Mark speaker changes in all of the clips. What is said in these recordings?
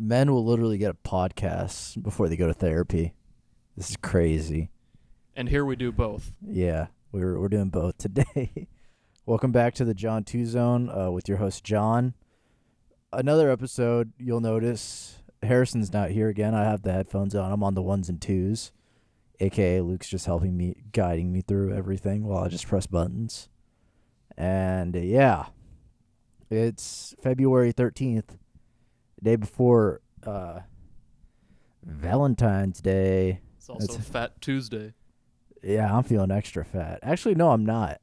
Speaker 1: Men will literally get a podcast before they go to therapy. This is crazy.
Speaker 2: And here we do both.
Speaker 1: Yeah, we're doing both today. Welcome back to the John 2 Zone with your host, John. Another episode, you'll notice Harrison's not here again. I have the headphones on. I'm on the ones and twos, a.k.a. Luke's just helping me, guiding me through everything while I just press buttons. And, yeah, it's February 13th. Day before Valentine's Day.
Speaker 2: It's also Fat Tuesday.
Speaker 1: Yeah, I'm feeling extra fat. Actually, no, I'm not.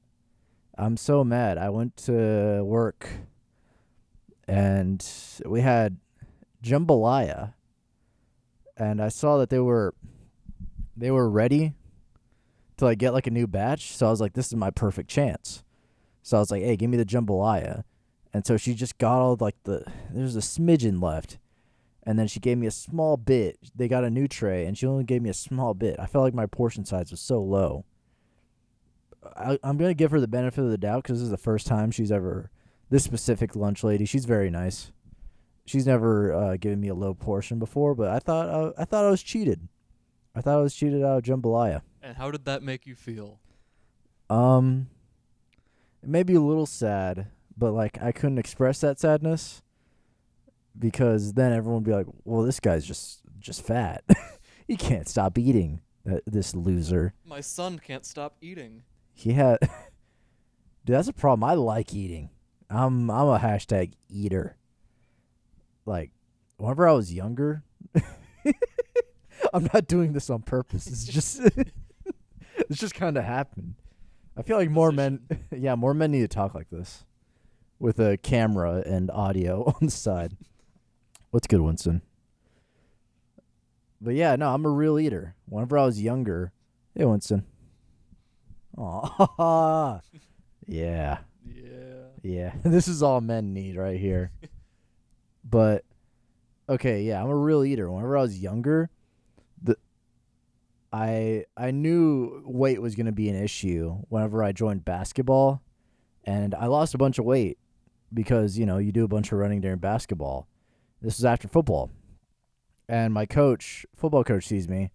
Speaker 1: I'm so mad. I went to work and we had jambalaya, and I saw that they were ready to like get like a new batch. So I was like, this is my perfect chance. So I was like, hey, give me the jambalaya. And so she just got all like there's a smidgen left. And then she gave me a small bit. They got a new tray, and she only gave me a small bit. I felt like my portion size was so low. I'm going to give her the benefit of the doubt because this is the first time she's ever, this specific lunch lady, she's very nice. She's never given me a low portion before, but I thought I was cheated. I thought I was cheated out of jambalaya.
Speaker 2: And how did that make you feel?
Speaker 1: It made me a little sad. But, like, I couldn't express that sadness because then everyone would be like, well, this guy's just fat. He can't stop eating, this loser.
Speaker 2: My son can't stop eating.
Speaker 1: He had... Dude, that's a problem. I like eating. I'm a hashtag eater. Like, whenever I was younger... I'm not doing this on purpose. It's just... It's just kind of happened. I feel like more men... Yeah, more men need to talk like this. With a camera and audio on the side. What's good, Winston? But yeah, no, I'm a real eater. Whenever I was younger, hey, Winston. Aw, yeah. Yeah. This is all men need right here. But okay, yeah, I'm a real eater. Whenever I was younger, I knew weight was going to be an issue whenever I joined basketball, and I lost a bunch of weight. Because, you know, you do a bunch of running during basketball. This was after football. And my football coach sees me.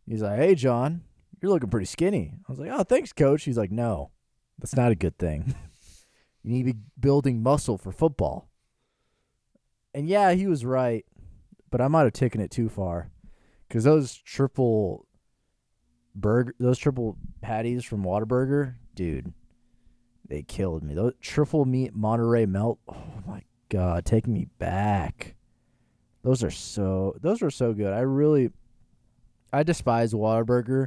Speaker 1: He's like, hey, John, you're looking pretty skinny. I was like, oh, thanks, coach. He's like, no, that's not a good thing. You need to be building muscle for football. And, yeah, he was right. But I might have taken it too far. Because those triple patties from Whataburger, dude. They killed me. Those triple meat Monterey melt. Oh my god, taking me back. Those are so good. I despise Whataburger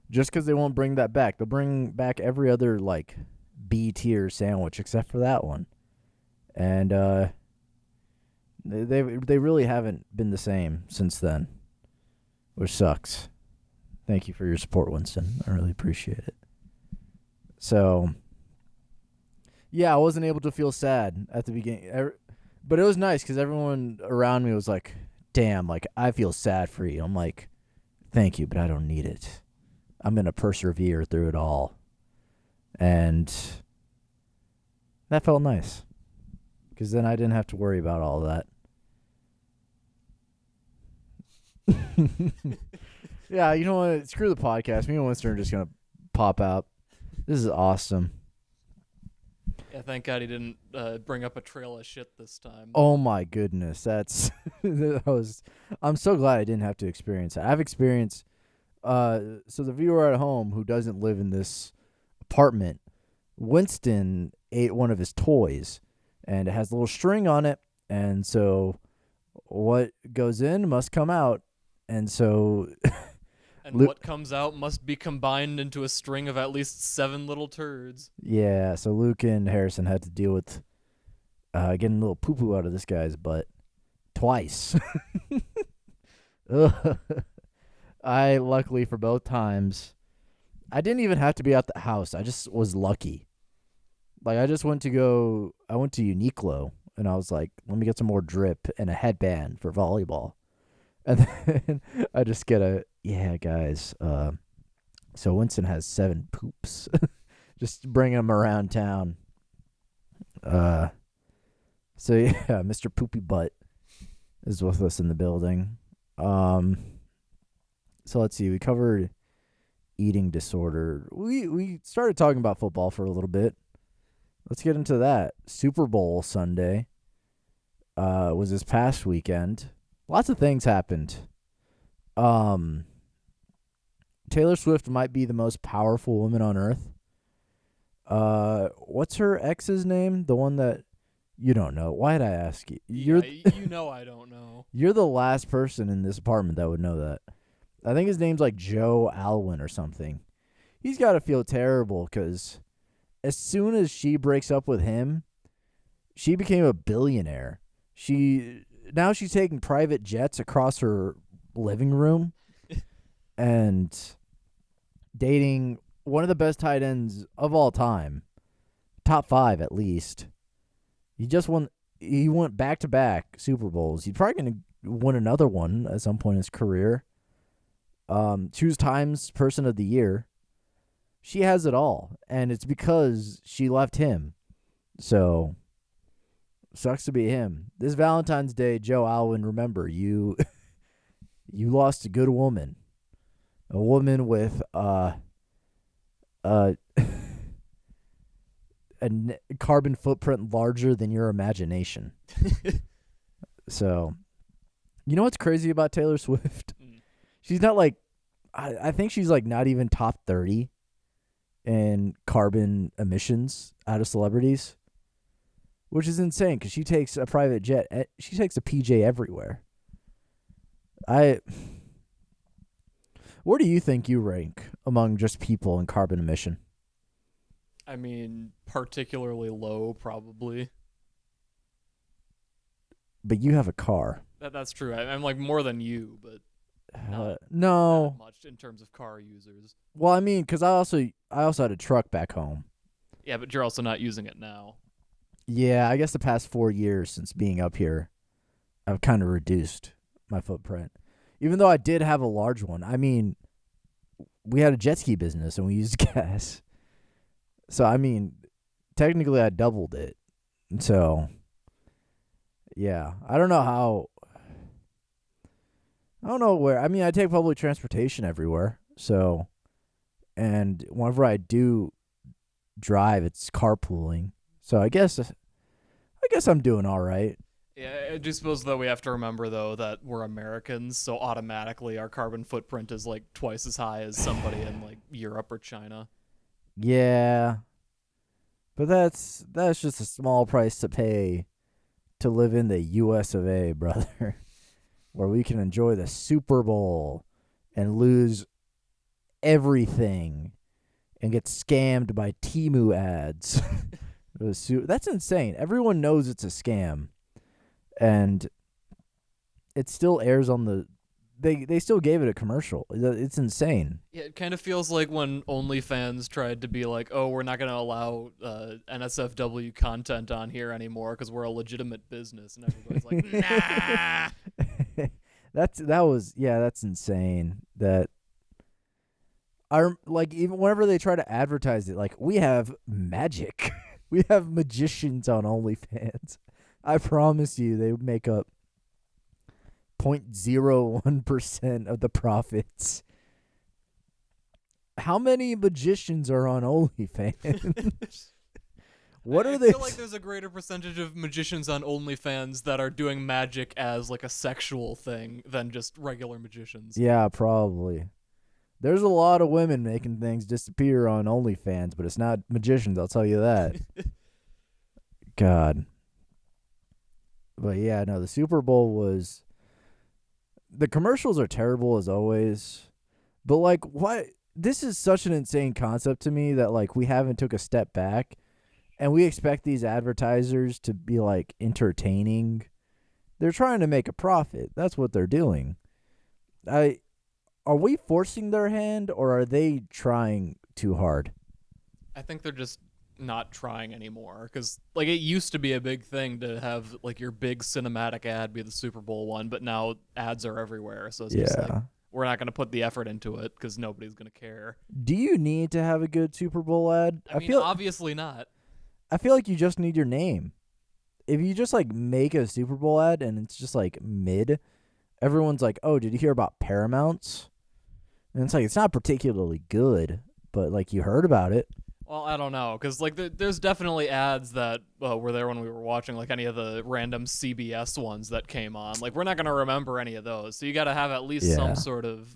Speaker 1: just because they won't bring that back. They'll bring back every other like B tier sandwich except for that one, and they really haven't been the same since then, which sucks. Thank you for your support, Winston. I really appreciate it. So. Yeah, I wasn't able to feel sad at the beginning. But it was nice because everyone around me was like, damn, like, I feel sad for you. I'm like, thank you, but I don't need it. I'm going to persevere through it all. And that felt nice because then I didn't have to worry about all that. Yeah, you know what? Screw the podcast. Me and Winston are just going to pop out. This is awesome.
Speaker 2: Yeah, thank God he didn't bring up a trail of shit this time.
Speaker 1: Oh my goodness, I'm so glad I didn't have to experience that. I've experienced, so the viewer at home who doesn't live in this apartment, Winston ate one of his toys, and it has a little string on it, and so what goes in must come out, and so...
Speaker 2: And what comes out must be combined into a string of at least 7 little turds.
Speaker 1: Yeah, so Luke and Harrison had to deal with getting a little poo-poo out of this guy's butt twice. I, luckily for both times, I didn't even have to be at the house. I just was lucky. Like, I went to Uniqlo, and I was like, let me get some more drip and a headband for volleyball. And then I just get yeah, guys. So Winston has 7 poops. Just bring him around town. So yeah, Mr. Poopy Butt. is with us in the building. Um, so let's see. We covered eating disorder. We started talking about football for a little bit. Let's get into that. Super Bowl Sunday was this past weekend. Lots of things happened. Um, Taylor Swift might be the most powerful woman on earth. What's her ex's name? The one that you don't know. Why'd I ask you?
Speaker 2: You know I don't know.
Speaker 1: You're the last person in this apartment that would know that. I think his name's like Joe Alwyn or something. He's got to feel terrible because as soon as she breaks up with him, she became a billionaire. Now she's taking private jets across her living room and dating one of the best tight ends of all time, top 5 at least. He went back to back Super Bowls. He's probably gonna win another one at some point in his career. She was Times Person of the Year. She has it all, and it's because she left him. So, sucks to be him. This Valentine's Day, Joe Alwyn, remember, you you lost a good woman. A woman with a carbon footprint larger than your imagination. So, you know what's crazy about Taylor Swift? She's not like, I think she's like not even top 30 in carbon emissions out of celebrities, which is insane because she takes a private jet. She takes a PJ everywhere. Where do you think you rank among just people in carbon emission?
Speaker 2: I mean, particularly low, probably.
Speaker 1: But you have a car.
Speaker 2: That's true. I'm like more than you, but not
Speaker 1: no,
Speaker 2: that much in terms of car users.
Speaker 1: Well, I mean, because I also had a truck back home.
Speaker 2: Yeah, but you're also not using it now.
Speaker 1: Yeah, I guess the past 4 years since being up here, I've kind of reduced my footprint. Even though I did have a large one. I mean, we had a jet ski business and we used gas. So, I mean, technically I doubled it. So, yeah. I don't know where. I mean, I take public transportation everywhere. So, and whenever I do drive, it's carpooling. So, I guess I'm doing all right.
Speaker 2: Yeah, I do suppose, though, we have to remember, though, that we're Americans, so automatically our carbon footprint is, like, twice as high as somebody in, like, Europe or China.
Speaker 1: Yeah. But that's just a small price to pay to live in the US of A, brother, where we can enjoy the Super Bowl and lose everything and get scammed by Temu ads. That's insane. Everyone knows it's a scam. And it still airs on the they still gave it a commercial. It's insane.
Speaker 2: Yeah, it kind of feels like when OnlyFans tried to be like, oh, we're not going to allow NSFW content on here anymore because we're a legitimate business, and everybody's like, nah.
Speaker 1: That's insane. That like even whenever they try to advertise it, like we have magic, we have magicians on OnlyFans. I promise you, they make up 0.01% of the profits. How many magicians are on OnlyFans? What are they?
Speaker 2: I feel like there's a greater percentage of magicians on OnlyFans that are doing magic as like a sexual thing than just regular magicians.
Speaker 1: Yeah, probably. There's a lot of women making things disappear on OnlyFans, but it's not magicians, I'll tell you that. God. But yeah, no, the Super Bowl was... The commercials are terrible as always. But like, what? This is such an insane concept to me that like we haven't took a step back and we expect these advertisers to be like entertaining. They're trying to make a profit. That's what they're doing. Are we forcing their hand or are they trying too hard?
Speaker 2: I think they're just not trying anymore because like it used to be a big thing to have like your big cinematic ad be the Super Bowl one, but now ads are everywhere, so it's just like we're not going to put the effort into it because nobody's going to care.
Speaker 1: Do you need to have a good Super Bowl ad?
Speaker 2: I mean, obviously not.
Speaker 1: I feel like you just need your name. if you just like make a Super Bowl ad and it's just like mid, everyone's like, "Oh, did you hear about Paramounts?" And it's like it's not particularly good, but like you heard about it.
Speaker 2: Well, I don't know, because like there's definitely ads that were there when we were watching, like any of the random CBS ones that came on. Like we're not gonna remember any of those, so you got to have at least some sort of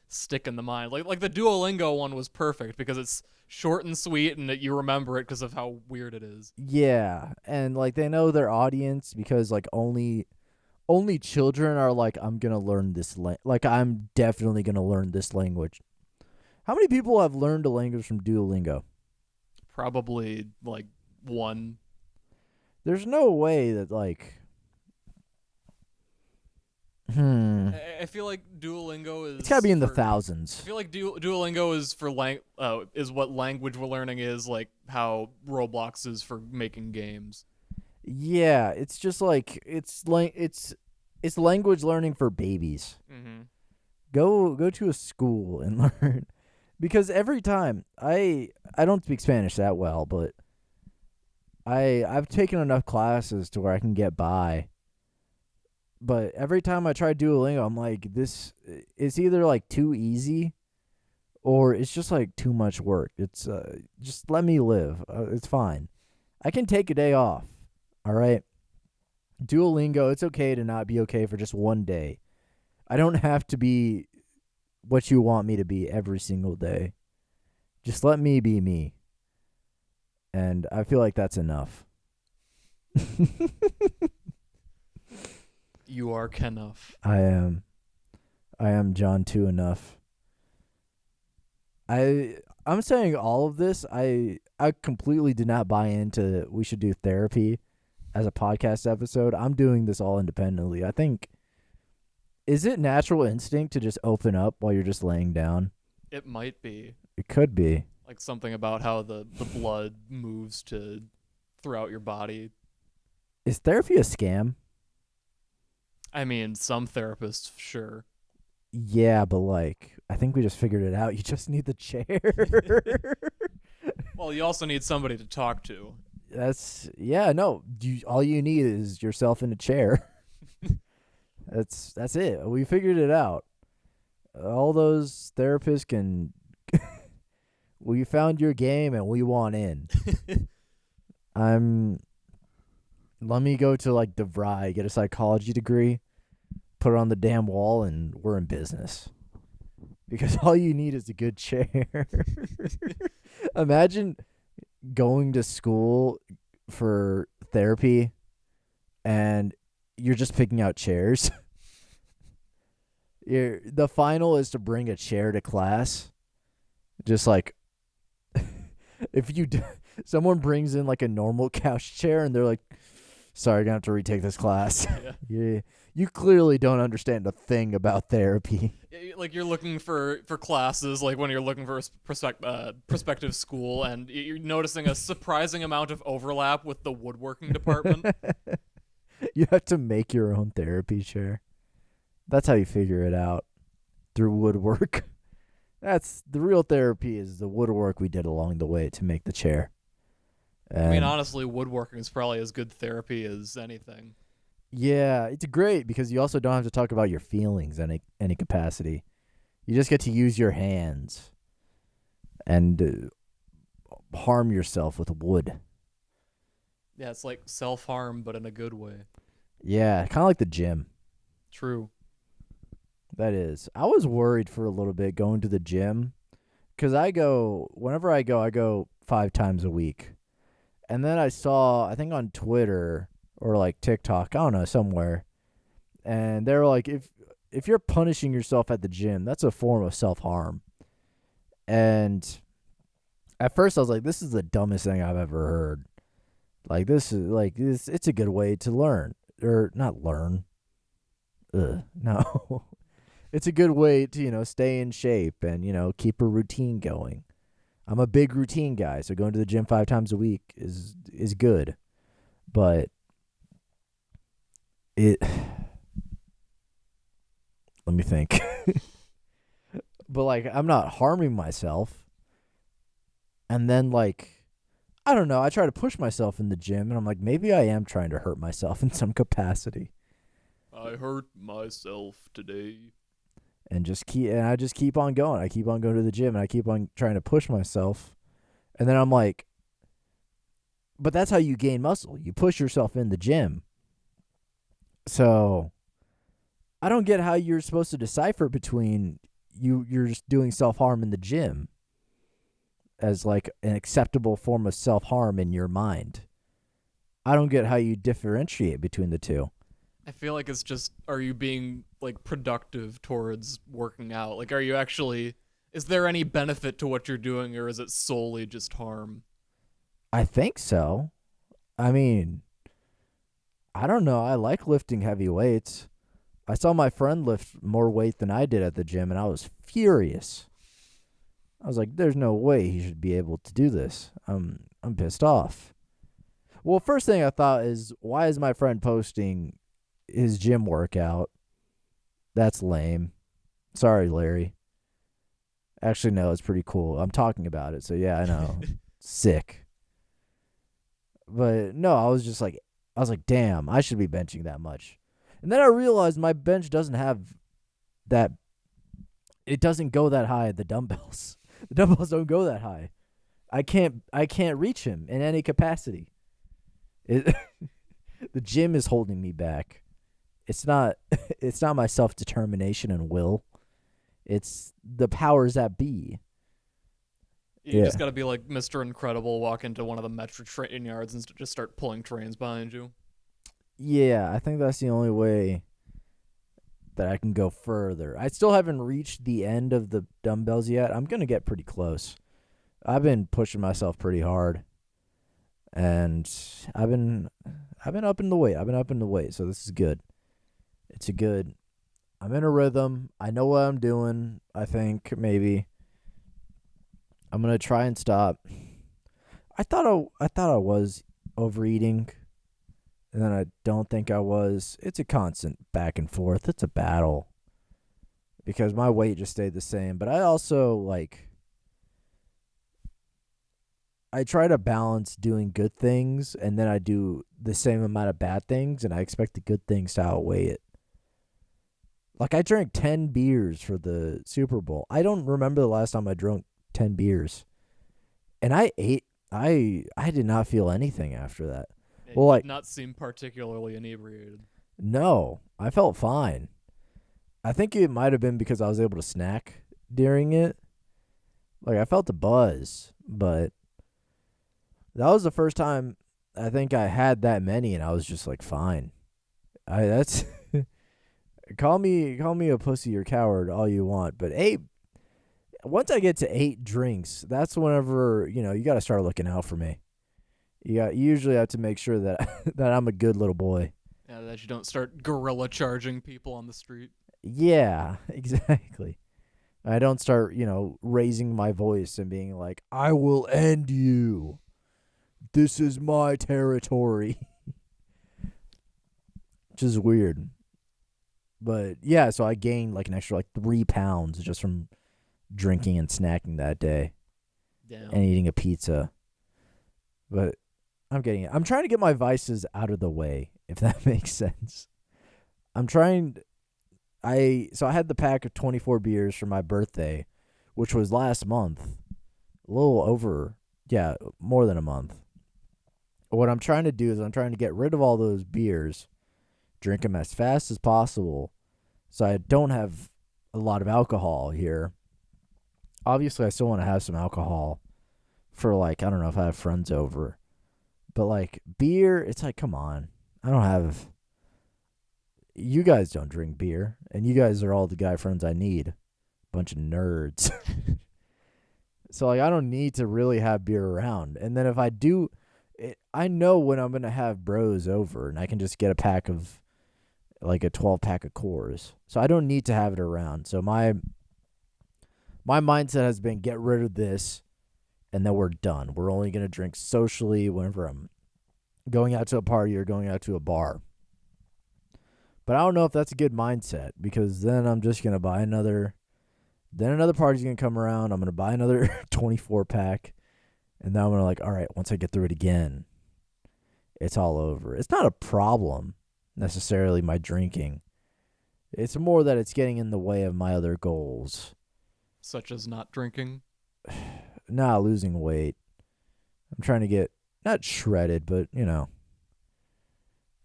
Speaker 2: stick in the mind. Like the Duolingo one was perfect because it's short and sweet, and that you remember it because of how weird it is.
Speaker 1: Yeah, and like they know their audience because like only children are like, I'm gonna learn this like I'm definitely gonna learn this language. How many people have learned a language from Duolingo?
Speaker 2: Probably like one.
Speaker 1: There's no way that like
Speaker 2: I feel like Duolingo is.
Speaker 1: It's gotta be in the
Speaker 2: I
Speaker 1: thousands.
Speaker 2: feel like Duolingo is for is what language we're learning is, like how Roblox is for making games.
Speaker 1: Yeah, it's just like it's language learning for babies.
Speaker 2: Mm-hmm.
Speaker 1: Go to a school and learn. Because every time I don't speak Spanish that well, but I've taken enough classes to where I can get by. But every time I try Duolingo, I'm like, this is either like too easy or it's just like too much work. It's just let me live. It's fine. I can take a day off. All right. Duolingo, it's okay to not be okay for just one day. I don't have to be what you want me to be every single day. Just let me be me. And I feel like that's enough.
Speaker 2: You are Kenuff.
Speaker 1: I am John too enough. I'm saying all of this. I completely did not buy into we should do therapy as a podcast episode. I'm doing this all independently. I think, is it natural instinct to just open up while you're just laying down?
Speaker 2: It might be.
Speaker 1: It could be.
Speaker 2: Like something about how the blood moves throughout your body.
Speaker 1: Is therapy a scam?
Speaker 2: I mean, some therapists, sure.
Speaker 1: Yeah, but like, I think we just figured it out. You just need the chair.
Speaker 2: Well, you also need somebody to talk to.
Speaker 1: No. All you need is yourself in a chair. That's it. We figured it out. All those therapists can. We found your game and we want in. Let me go to like DeVry, get a psychology degree, put it on the damn wall, and we're in business. Because all you need is a good chair. Imagine going to school for therapy and you're just picking out chairs. The final is to bring a chair to class. Just like if someone brings in like a normal couch chair and they're like, sorry, I'm going to have to retake this class. Yeah. You clearly don't understand a thing about therapy.
Speaker 2: Like you're looking for classes, like when you're looking for a prospective school, and you're noticing a surprising amount of overlap with the woodworking department.
Speaker 1: You have to make your own therapy chair. That's how you figure it out, through woodwork. That's the real therapy, is the woodwork we did along the way to make the chair.
Speaker 2: I mean, honestly, woodworking is probably as good therapy as anything.
Speaker 1: Yeah, it's great because you also don't have to talk about your feelings in any capacity. You just get to use your hands and harm yourself with wood.
Speaker 2: Yeah, it's like self-harm, but in a good way.
Speaker 1: Yeah, kind of like the gym.
Speaker 2: True.
Speaker 1: That is. I was worried for a little bit going to the gym because whenever I go 5 times a week. And then I saw, I think on Twitter or like TikTok, I don't know, somewhere. And they were like, if you're punishing yourself at the gym, that's a form of self-harm. And at first I was like, this is the dumbest thing I've ever heard. Like this is like this. It's a good way to learn, or not learn. No, it's a good way to stay in shape and keep a routine going. I'm a big routine guy, so going to the gym 5 times a week is good, but let me think. But like, I'm not harming myself, and then like, I don't know. I try to push myself in the gym, and I'm like, maybe I am trying to hurt myself in some capacity.
Speaker 2: I hurt myself today.
Speaker 1: And I just keep on going. I keep on going to the gym, and I keep on trying to push myself. And then I'm like, but that's how you gain muscle. You push yourself in the gym. So I don't get how you're supposed to decipher between you're just doing self-harm in the gym as like an acceptable form of self-harm in your mind. I don't get how you differentiate between the two.
Speaker 2: I feel like it's just, are you being like productive towards working out? Like, are you actually, is there any benefit to what you're doing, or is it solely just harm?
Speaker 1: I think so. I mean, I don't know. I like lifting heavy weights. I saw my friend lift more weight than I did at the gym, and I was furious. I was like, there's no way he should be able to do this. I'm pissed off. Well, first thing I thought is, why is my friend posting his gym workout? That's lame. Sorry, Larry. Actually, no, it's pretty cool. I'm talking about it, so yeah, I know. Sick. But no, I was like, damn, I should be benching that much. And then I realized my bench doesn't have that. It doesn't go that high. The dumbbells. The dumbbells don't go that high. I can't reach him in any capacity. The gym is holding me back. It's not my self-determination and will. It's the powers that be.
Speaker 2: You just got to be like Mr. Incredible, walk into one of the Metro train yards and just start pulling trains behind you.
Speaker 1: Yeah, I think that's the only way that I can go further. I still haven't reached the end of the dumbbells yet. I'm going to get pretty close. I've been pushing myself pretty hard. And I've been up in the weight. So this is good. I'm in a rhythm. I know what I'm doing. I think maybe I'm going to try and stop. I thought I was overeating, and then I don't think I was. It's a constant back and forth. It's a battle because my weight just stayed the same. But I also, I try to balance doing good things, and then I do the same amount of bad things, and I expect the good things to outweigh it. Like, I drank 10 beers for the Super Bowl. I don't remember the last time I drank 10 beers. And I did not feel anything after that.
Speaker 2: You did not seem particularly inebriated.
Speaker 1: No, I felt fine. I think it might have been because I was able to snack during it. Like, I felt a buzz, but that was the first time I think I had that many, and I was just like, fine. That's call me a pussy or coward all you want, but once I get to 8 drinks, that's whenever, you got to start looking out for me. You usually have to make sure that that I'm a good little boy.
Speaker 2: Yeah, that you don't start guerrilla charging people on the street.
Speaker 1: Yeah, exactly. I don't start, raising my voice and being like, I will end you. This is my territory. Which is weird. But yeah, so I gained like an extra 3 pounds just from drinking and snacking that day.
Speaker 2: Damn.
Speaker 1: And eating a pizza. But I'm trying to get my vices out of the way, if that makes sense. I had the pack of 24 beers for my birthday, which was last month. A little over, more than a month. What I'm trying to do is I'm trying to get rid of all those beers, drink them as fast as possible, so I don't have a lot of alcohol here. Obviously, I still want to have some alcohol for, I don't know if I have friends over. But, beer, it's come on. You guys don't drink beer, and you guys are all the guy friends I need. Bunch of nerds. So, I don't need to really have beer around. And then if I do, I know when I'm going to have bros over, and I can just get a pack of, a 12-pack of Coors. So, I don't need to have it around. So, my mindset has been get rid of this, and then we're done. We're only going to drink socially whenever I'm going out to a party or going out to a bar. But I don't know if that's a good mindset, because then I'm just going to buy another. Then another party's going to come around. I'm going to buy another 24-pack. And now I'm gonna like, all right, once I get through it again, it's all over. It's not a problem necessarily my drinking. It's more that it's getting in the way of my other goals.
Speaker 2: Such as not drinking.
Speaker 1: Nah, losing weight. I'm trying to get not shredded, but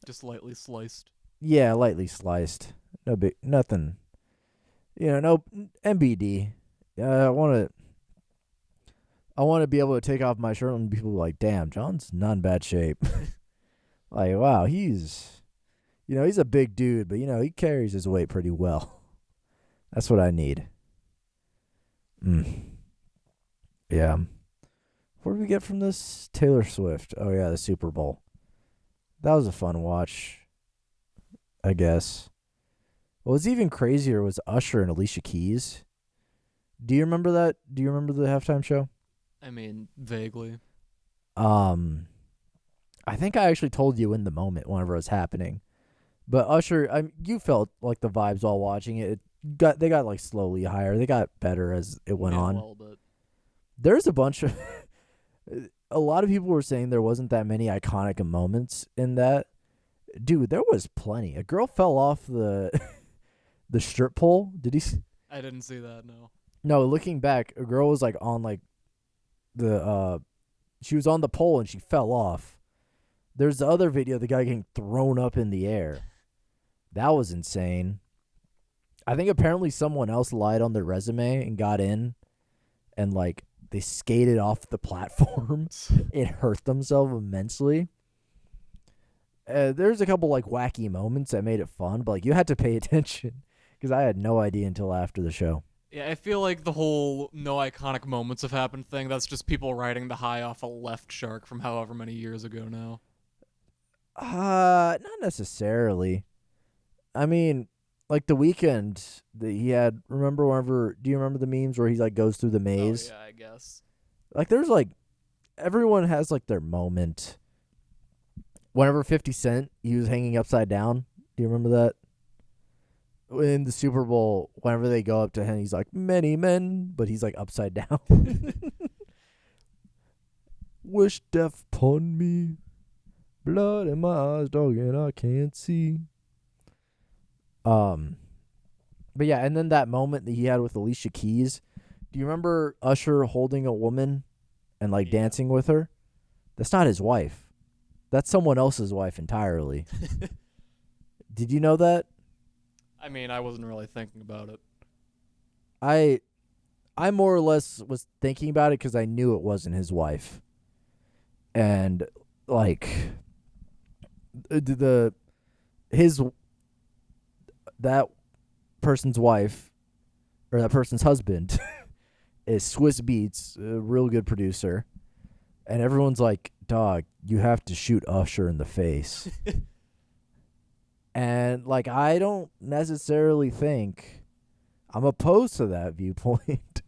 Speaker 2: Just lightly sliced.
Speaker 1: yeah, lightly sliced. No big, nothing. No MBD. I want to be able to take off my shirt and people be like, "Damn, John's not in bad shape." Like, wow, he's a big dude, but he carries his weight pretty well. That's what I need. Yeah. What did we get from this? Taylor Swift. Oh yeah, the Super Bowl. That was a fun watch, I guess. What was even crazier was Usher and Alicia Keys. Do you remember that? Do you remember the halftime show?
Speaker 2: I mean, vaguely.
Speaker 1: I think I actually told you in the moment whenever it was happening. But Usher, you felt like the vibes while watching it. They got like slowly higher. They got better as it went on.
Speaker 2: Well, but
Speaker 1: There's a bunch of a lot of people were saying there wasn't that many iconic moments in that. Dude, there was plenty. A girl fell off the the strip pole. Did you?
Speaker 2: I didn't see that. No.
Speaker 1: No, looking back, a girl was like on like the she was on the pole and she fell off. There's the other video, the guy getting thrown up in the air. That was insane. I think apparently someone else lied on their resume and got in and like they skated off the platform and hurt themselves immensely. There's a couple like wacky moments that made it fun, but like you had to pay attention because I had no idea until after the show.
Speaker 2: Yeah, I feel like the whole no iconic moments have happened thing, that's just people riding the high off a left shark from however many years ago now.
Speaker 1: Not necessarily. I mean, like the weekend that he had. Do you remember the memes where he like goes through the maze?
Speaker 2: Oh, yeah, I guess.
Speaker 1: Like there's like everyone has like their moment. Whenever 50 Cent, he was hanging upside down. Do you remember that? In the Super Bowl, whenever they go up to him, he's like, "Many men," but he's like upside down. Wish death upon me. Blood in my eyes, dog, and I can't see. But yeah, and then that moment that he had with Alicia Keys. Do you remember Usher holding a woman and like dancing with her? That's not his wife. That's someone else's wife entirely. Did you know that?
Speaker 2: I mean, I wasn't really thinking about it.
Speaker 1: I more or less was thinking about it because I knew it wasn't his wife. And like that person's wife or that person's husband is Swiss Beats, a real good producer. And everyone's like, "Dog, you have to shoot Usher in the face." And like I don't necessarily think I'm opposed to that viewpoint.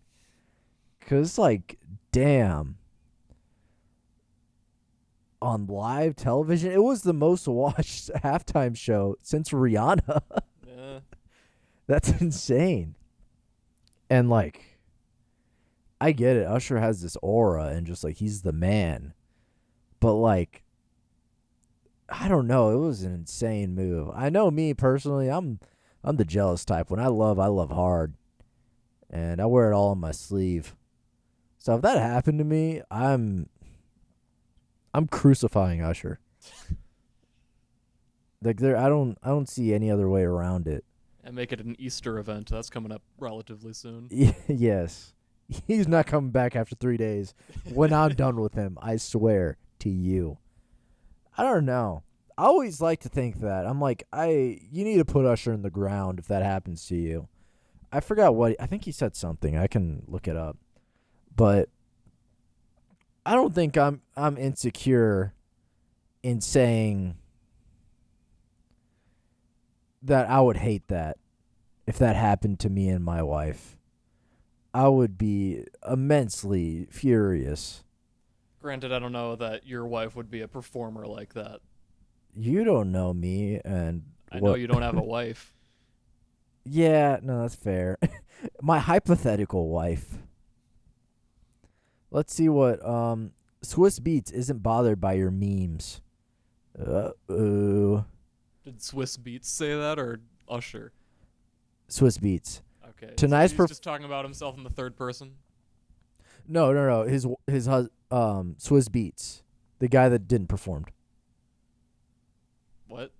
Speaker 1: Cause like, damn. On live television, it was the most watched halftime show since Rihanna.
Speaker 2: Yeah.
Speaker 1: That's insane. And like, I get it. Usher has this aura and just like he's the man. But like, I don't know. It was an insane move. I know me personally, I'm the jealous type. When I love hard. And I wear it all on my sleeve. So if that happened to me, I'm crucifying Usher. Like I don't see any other way around it.
Speaker 2: And make it an Easter event. That's coming up relatively soon.
Speaker 1: Yes. He's not coming back after 3 days. When I'm done with him, I swear to you. I don't know. I always like to think that. I'm like, you need to put Usher in the ground if that happens to you. I forgot I think he said something. I can look it up. But I don't think I'm insecure in saying that I would hate that if that happened to me and my wife. I would be immensely furious.
Speaker 2: Granted, I don't know that your wife would be a performer like that.
Speaker 1: You don't know me, and
Speaker 2: I know you don't have a wife.
Speaker 1: Yeah, no, that's fair. My hypothetical wife. Let's see what Swiss Beats isn't bothered by your memes. Uh-oh.
Speaker 2: Did Swiss Beats say that or Usher?
Speaker 1: Swiss Beats.
Speaker 2: Okay.
Speaker 1: Tonight's
Speaker 2: so he's just talking about himself in the third person?
Speaker 1: No. His Swiss Beats. The guy that didn't perform.
Speaker 2: What?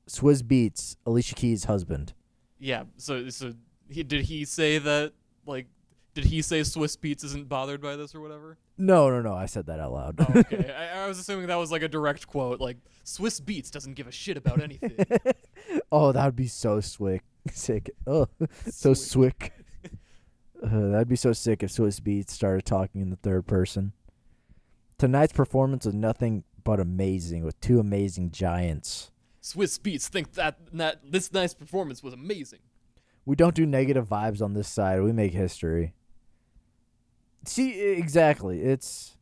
Speaker 1: Swiss Beats, Alicia Keys' husband.
Speaker 2: Yeah, so did he say that, like, did he say Swiss Beats isn't bothered by this or whatever?
Speaker 1: No. I said that out loud.
Speaker 2: Oh, okay. I was assuming that was like a direct quote, like, Swiss Beats doesn't give a shit about anything.
Speaker 1: Oh, that would be so sick. Oh, so swick. That'd be so sick if Swiss Beats started talking in the third person. Tonight's performance was nothing but amazing, with two amazing giants.
Speaker 2: Swiss Beats think that this night's performance was amazing.
Speaker 1: We don't do negative vibes on this side. We make history. See, exactly. It's,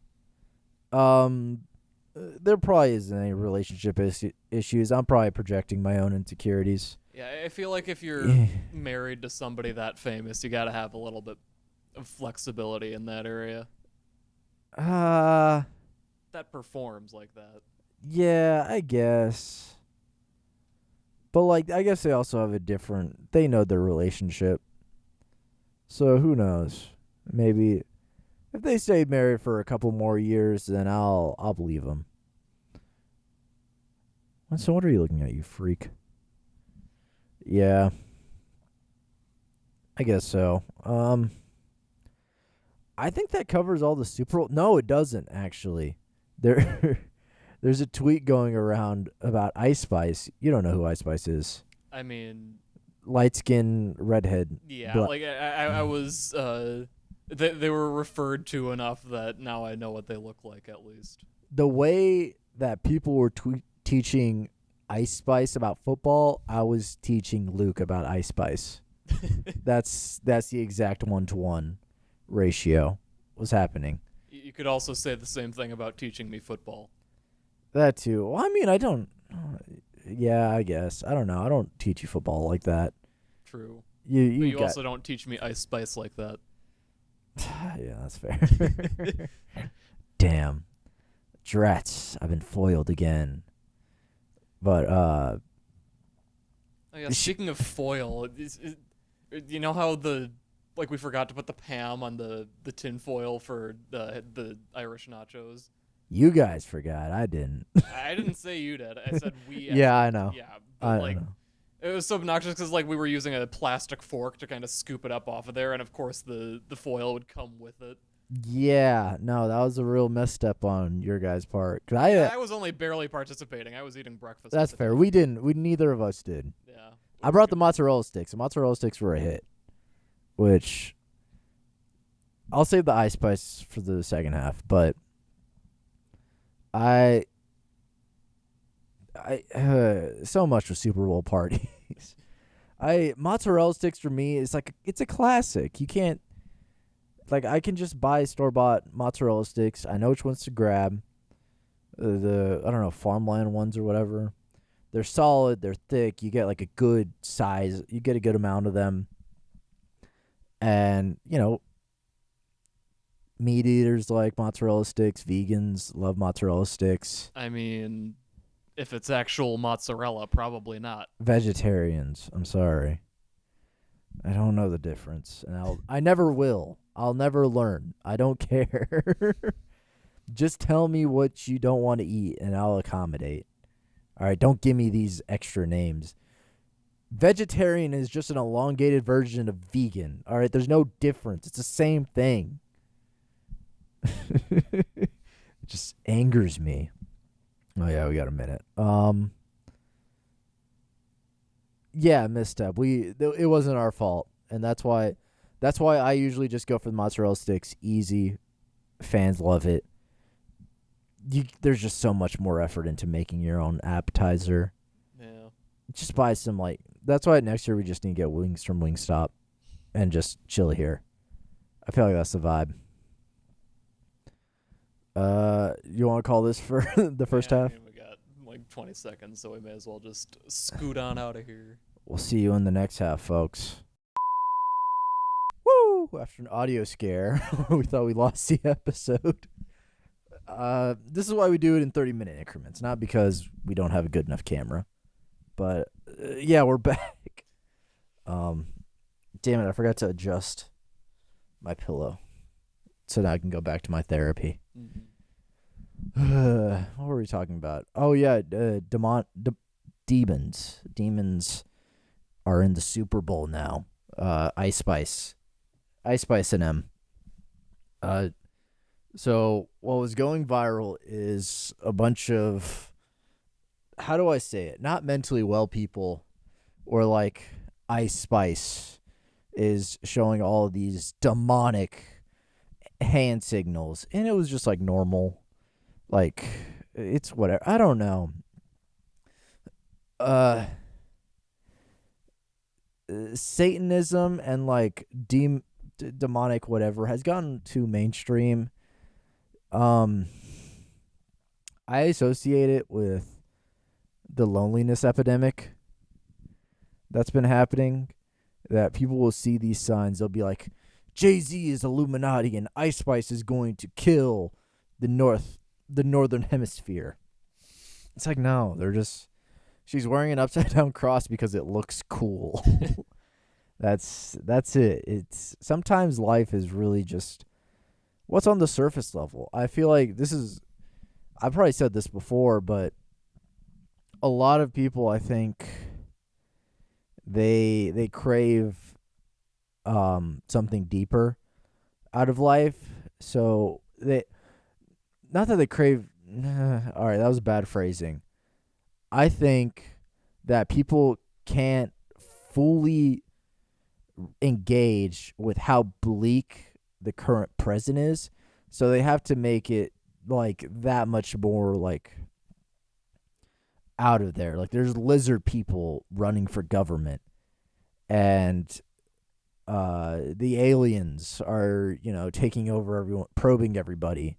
Speaker 1: there probably isn't any relationship issues. I'm probably projecting my own insecurities.
Speaker 2: Yeah, I feel like if you're married to somebody that famous, you got to have a little bit of flexibility in that area. That performs like that.
Speaker 1: Yeah, I guess. But, like, I guess they also have they know their relationship. So, who knows? Maybe if they stay married for a couple more years, then I'll believe them. So what are you looking at, you freak? Yeah. I guess so. I think that covers all the Super Bowl. No, it doesn't, actually. There's a tweet going around about Ice Spice. You don't know who Ice Spice is.
Speaker 2: I mean,
Speaker 1: light skin, redhead.
Speaker 2: Yeah, like I was. They were referred to enough that now I know what they look like at least.
Speaker 1: The way that people were teaching Ice Spice about football, I was teaching Luke about Ice Spice. That's the exact 1-to-1 ratio was happening.
Speaker 2: You could also say the same thing about teaching me football.
Speaker 1: That too. Well, I mean, I don't. Yeah, I guess. I don't know. I don't teach you football like that.
Speaker 2: True.
Speaker 1: You
Speaker 2: also don't teach me Ice Spice like that.
Speaker 1: Yeah, that's fair. Damn. Drats. I've been foiled again. But,
Speaker 2: oh, yeah, speaking of foil, you know how we forgot to put the Pam on the tin foil for the Irish nachos?
Speaker 1: You guys forgot. I didn't.
Speaker 2: I didn't say you did. I said we.
Speaker 1: Yeah, I know.
Speaker 2: Yeah,
Speaker 1: but
Speaker 2: I know. It was so obnoxious because we were using a plastic fork to kind of scoop it up off of there, and of course the foil would come with it.
Speaker 1: Yeah, no, that was a real misstep on your guys' part. Cause
Speaker 2: I was only barely participating. I was eating breakfast.
Speaker 1: That's fair. We didn't. Neither of us did.
Speaker 2: Yeah.
Speaker 1: I brought the mozzarella sticks. The mozzarella sticks were a hit, which I'll save the Ice Spice for the second half. But so much with Super Bowl parties. Mozzarella sticks for me is it's a classic. You can't, I can just buy store-bought mozzarella sticks. I know which ones to grab. I don't know, farmland ones or whatever. They're solid. They're thick. You get a good size. You get a good amount of them. And, meat eaters like mozzarella sticks. Vegans love mozzarella sticks.
Speaker 2: I mean, if it's actual mozzarella, probably not.
Speaker 1: Vegetarians, I'm sorry. I don't know the difference, and I never will. I'll never learn. I don't care. Just tell me what you don't want to eat, and I'll accommodate. All right, don't give me these extra names. Vegetarian is just an elongated version of vegan. All right, there's no difference. It's the same thing. It just angers me. Oh yeah, we got a minute. Yeah, misstep. It wasn't our fault, and that's why I usually just go for the mozzarella sticks. Easy, fans love it. There's just so much more effort into making your own appetizer.
Speaker 2: Yeah.
Speaker 1: Just buy some That's why next year we just need to get wings from Wingstop, and just chill here. I feel like that's the vibe. You want to call this for the first half?
Speaker 2: I mean, we got 20 seconds, so we may as well just scoot on out of here.
Speaker 1: We'll see you in the next half, folks. Woo! After an audio scare, we thought we lost the episode. This is why we do it in 30-minute increments, not because we don't have a good enough camera. But, yeah, we're back. Damn it, I forgot to adjust my pillow. So now I can go back to my therapy. What were we talking about? Oh, yeah, demons. Demons are in the Super Bowl now. Ice Spice and them. So what was going viral is a bunch of, how do I say it? Not mentally well people, or like Ice Spice is showing all of these demonic hand signals, and it was just like normal, like it's whatever. I don't know. Satanism and like demonic whatever has gotten too mainstream. I associate it with the loneliness epidemic that's been happening, that people will see these signs, they'll be like, Jay-Z is Illuminati and Ice Spice is going to kill the northern hemisphere. It's like, no, she's wearing an upside down cross because it looks cool. That's it. It's sometimes life is really just what's on the surface level. I feel like I've probably said this before, but a lot of people, I think, they crave something deeper out of life. So not that they crave. All right, that was bad phrasing. I think that people can't fully engage with how bleak the current present is, so they have to make it like that much more like out of there. Like there's lizard people running for government, and the aliens are, taking over everyone, probing everybody,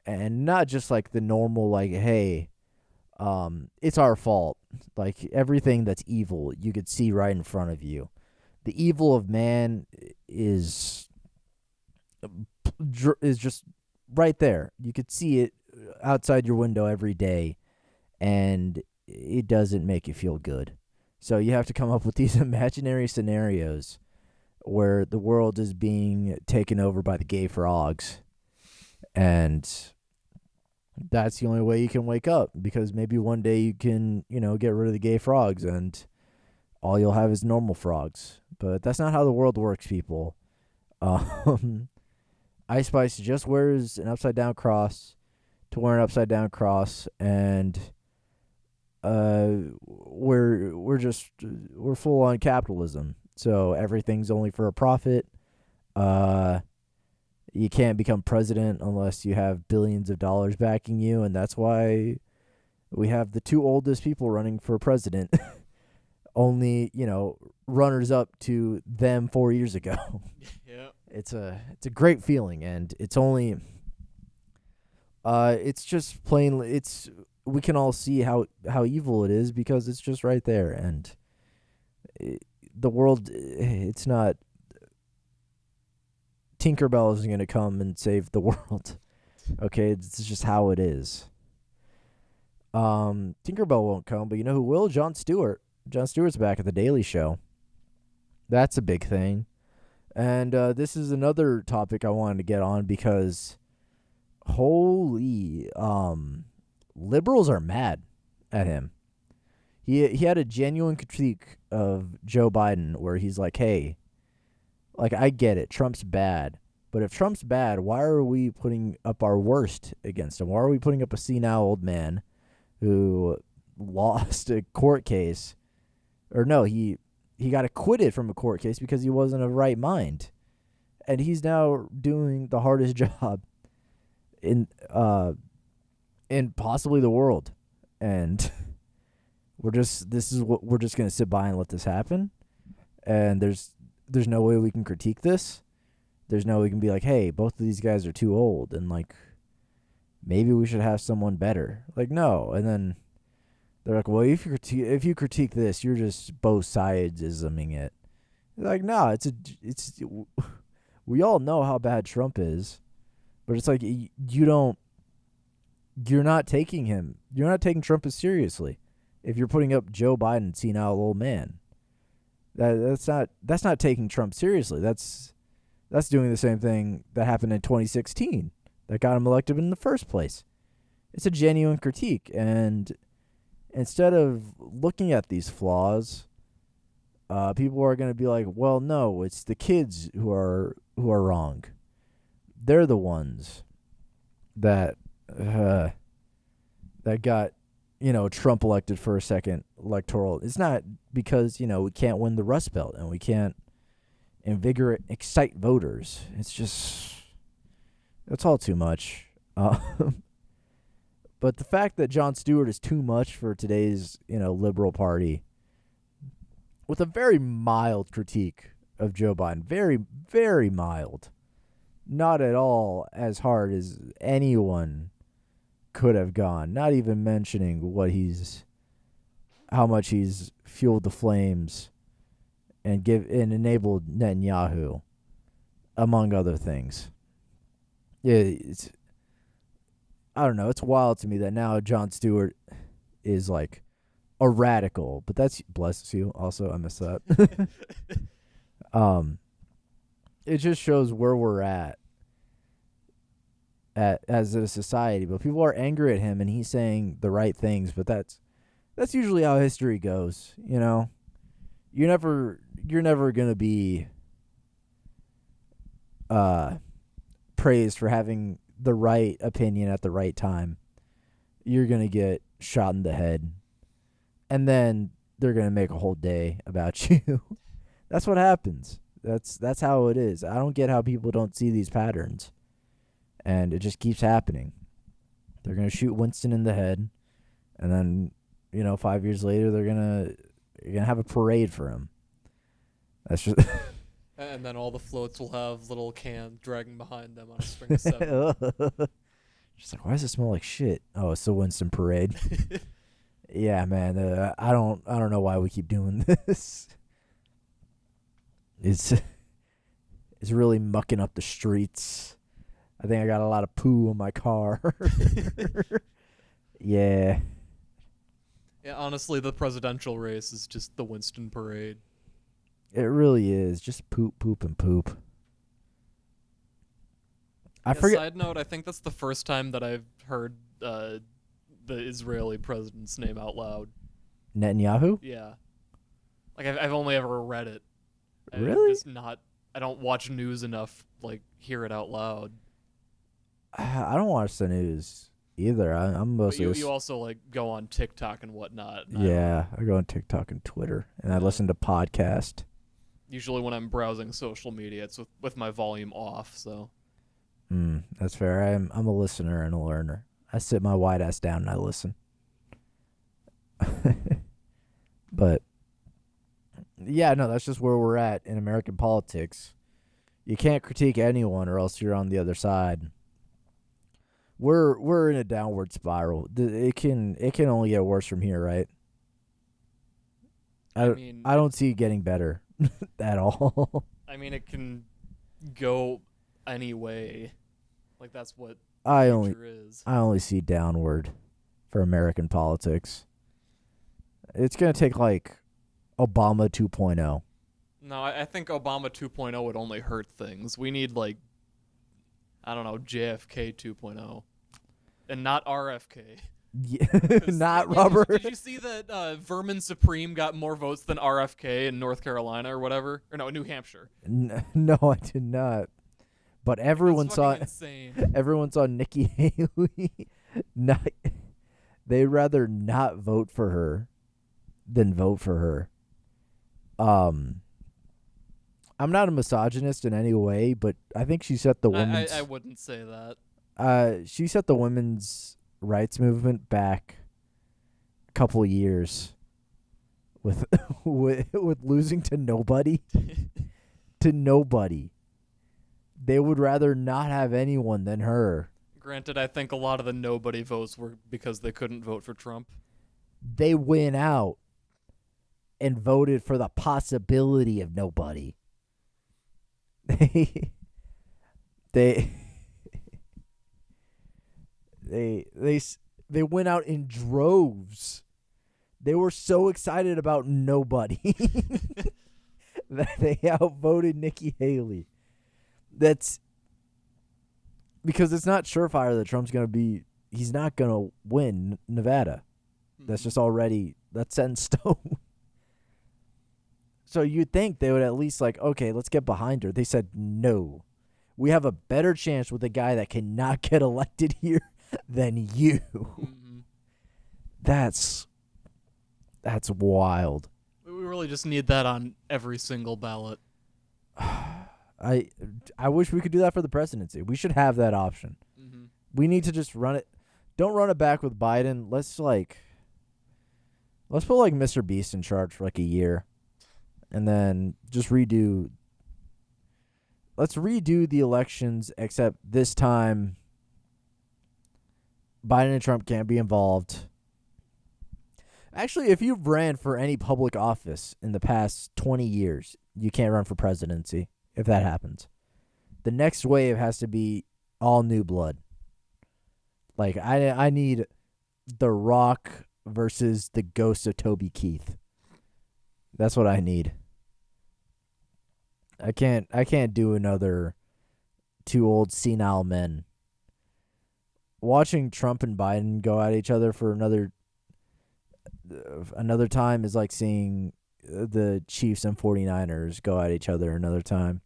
Speaker 1: and not just like the normal like, hey, it's our fault. Like everything that's evil, you could see right in front of you. The evil of man is just right there. You could see it outside your window every day, and it doesn't make you feel good. So you have to come up with these imaginary scenarios where the world is being taken over by the gay frogs, and that's the only way you can wake up, because maybe one day you can, get rid of the gay frogs and all you'll have is normal frogs. But that's not how the world works, people. Ice Spice just wears an upside down cross to wear an upside down cross, and we're full on capitalism. So everything's only for a profit. You can't become president unless you have billions of dollars backing you, and that's why we have the two oldest people running for president. Only, runners up to them 4 years ago.
Speaker 2: Yeah.
Speaker 1: It's a great feeling, and it's only it's just plain, we can all see how evil it is because it's just right there, and the world, it's not Tinkerbell isn't going to come and save the world. Okay, it's just how it is. Tinkerbell won't come, but you know who will? Jon Stewart. Jon Stewart's back at The Daily Show. That's a big thing. And this is another topic I wanted to get on because holy, liberals are mad at him. He had a genuine critique of Joe Biden where he's like, hey, like, I get it, Trump's bad, but if Trump's bad, why are we putting up our worst against him? Why are we putting up a senile old man who lost a court case? Or no, he got acquitted from a court case because he wasn't of right mind. And he's now doing the hardest job in possibly the world. And we're just going to sit by and let this happen. And there's no way we can critique this. There's no way we can be like, hey, both of these guys are too old, and like maybe we should have someone better. Like, no. And then they're like, well, if you critique this, you're just both sides-isming it. Like, no, we all know how bad Trump is, but it's like you're not taking Trump as seriously if you're putting up Joe Biden, senile old man. That's not taking Trump seriously. That's doing the same thing that happened in 2016 that got him elected in the first place. It's a genuine critique, and instead of looking at these flaws, people are going to be like, well, no, it's the kids who are wrong. They're the ones that got, Trump elected for a second electoral. It's not because, we can't win the Rust Belt and we can't excite voters. It's all too much. But the fact that Jon Stewart is too much for today's, liberal party, with a very mild critique of Joe Biden, very, very mild, not at all as hard as anyone could have gone, not even mentioning how much he's fueled the flames and enabled Netanyahu, among other things. Yeah, I don't know. It's wild to me that now Jon Stewart is like a radical, but that's, bless you. Also, I missed that. It just shows where we're at as a society. But people are angry at him, and he's saying the right things. But that's usually how history goes. You're never gonna be praised for having the right opinion at the right time. You're going to get shot in the head, and then they're going to make a whole day about you. That's what happens. That's how it is. I don't get how people don't see these patterns, and it just keeps happening. They're going to shoot Winston in the head, and then 5 years later you're going to have a parade for him. That's just
Speaker 2: And then all the floats will have little cans dragging behind them on a string of seven.
Speaker 1: Just like, why does it smell like shit? Oh, it's the Winston parade. Yeah, man. I don't know why we keep doing this. It's really mucking up the streets. I think I got a lot of poo in my car. Yeah.
Speaker 2: Yeah, honestly, the presidential race is just the Winston parade.
Speaker 1: It really is. Just poop, poop, and poop. I forget.
Speaker 2: Side note, I think that's the first time that I've heard the Israeli president's name out loud.
Speaker 1: Netanyahu?
Speaker 2: Yeah. Like, I've only ever read it.
Speaker 1: Really?
Speaker 2: I don't watch news enough, hear it out loud.
Speaker 1: I don't watch the news either. I'm mostly...
Speaker 2: But you also, go on TikTok and whatnot.
Speaker 1: Yeah, I go on TikTok and Twitter, and I listen to podcasts.
Speaker 2: Usually when I'm browsing social media, it's with my volume off, so...
Speaker 1: That's fair. I'm a listener and a learner. I sit my white ass down and I listen. But yeah, no, that's just where we're at in American politics. You can't critique anyone or else you're on the other side. We're in a downward spiral. It can only get worse from here, right? I don't see it getting better at all.
Speaker 2: I mean, it can go any way. That's what
Speaker 1: I
Speaker 2: is.
Speaker 1: I only see downward for American politics. It's going to take Obama 2.0.
Speaker 2: No, I think Obama 2.0 would only hurt things. We need I don't know, JFK 2.0. And not RFK.
Speaker 1: Yeah, not Robert.
Speaker 2: Did you see that Vermin Supreme got more votes than RFK in North Carolina or whatever? Or no, New Hampshire.
Speaker 1: No, I did not. But everyone saw Nikki Haley. They'd rather not vote for her than vote for her. I'm not a misogynist in any way, but I think she set the women's...
Speaker 2: I wouldn't say that.
Speaker 1: She set the women's rights movement back a couple of years with losing to nobody. To nobody. They would rather not have anyone than her.
Speaker 2: Granted, I think a lot of the nobody votes were because they couldn't vote for Trump.
Speaker 1: They went out and voted for the possibility of nobody. they they went out in droves. They were so excited about nobody that they outvoted Nikki Haley. That's because it's not surefire that Trump's going to be. He's not going to win Nevada. That's just already that's set in stone. So you'd think they would at least like, okay, let's get behind her. They said no. We have a better chance with a guy that cannot get elected here than you.
Speaker 2: Mm-hmm.
Speaker 1: That's wild.
Speaker 2: We really just need that on every single ballot.
Speaker 1: I wish we could do that for the presidency. We should have that option.
Speaker 2: Mm-hmm.
Speaker 1: We need to just run it. Don't run it back with Biden. Let's put like Mr. Beast in charge for like a year, and then just redo. Let's redo the elections, except this time Biden and Trump can't be involved. Actually, if you've ran for any public office in the past 20 years, you can't run for presidency if that happens. The next wave has to be all new blood. Like, I need The Rock versus the ghost of Toby Keith. That's what I need. I can't do another two old senile men. Watching Trump and Biden go at each other for another time is like seeing the Chiefs and 49ers go at each other another time.